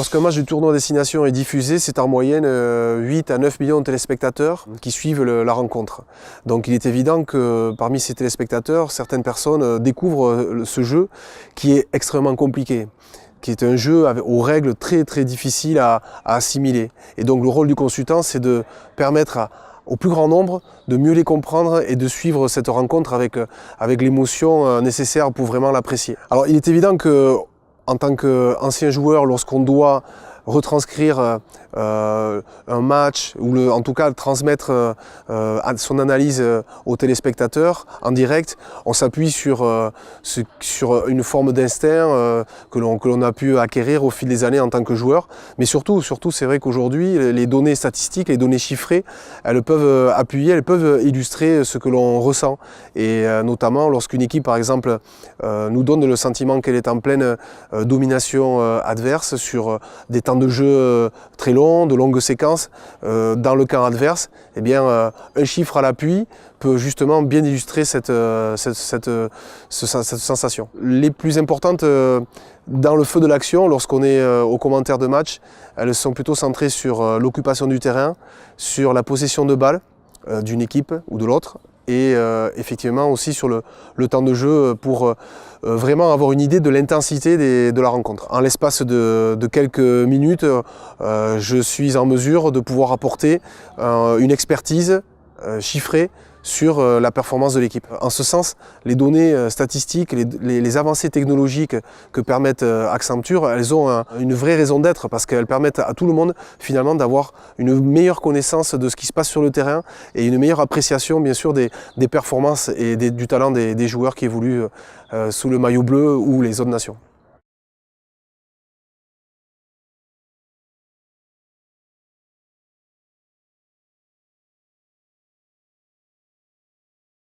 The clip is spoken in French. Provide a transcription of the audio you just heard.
Lorsqu'un match de tournoi à destination est diffusé, c'est en moyenne 8 à 9 millions de téléspectateurs qui suivent la rencontre. Donc il est évident que parmi ces téléspectateurs, certaines personnes découvrent ce jeu qui est extrêmement compliqué, qui est un jeu aux règles très difficiles à assimiler. Et donc le rôle du consultant, c'est de permettre au plus grand nombre de mieux les comprendre et de suivre cette rencontre avec l'émotion nécessaire pour vraiment l'apprécier. Alors il est évident que en tant qu'ancien joueur, lorsqu'on doit retranscrire un match ou en tout cas transmettre son analyse aux téléspectateurs en direct, on s'appuie sur une forme d'instinct que l'on a pu acquérir au fil des années en tant que joueur. Mais surtout c'est vrai qu'aujourd'hui, les données statistiques, les données chiffrées, elles peuvent appuyer, elles peuvent illustrer ce que l'on ressent. Et notamment lorsqu'une équipe, par exemple, nous donne le sentiment qu'elle est en pleine domination adverse sur des temps de jeu très longs, de longues séquences dans le camp adverse, eh bien, un chiffre à l'appui peut justement bien illustrer cette sensation. Les plus importantes dans le feu de l'action, lorsqu'on est aux commentaires de match, elles sont plutôt centrées sur l'occupation du terrain, sur la possession de balle d'une équipe ou de l'autre, et effectivement aussi sur le temps de jeu pour vraiment avoir une idée de l'intensité de la rencontre. En l'espace de quelques minutes, je suis en mesure de pouvoir apporter une expertise chiffrée sur la performance de l'équipe. En ce sens, les données statistiques, les avancées technologiques que permettent Accenture, elles ont une vraie raison d'être parce qu'elles permettent à tout le monde finalement d'avoir une meilleure connaissance de ce qui se passe sur le terrain et une meilleure appréciation bien sûr des performances et du talent des joueurs qui évoluent sous le maillot bleu ou les autres nations.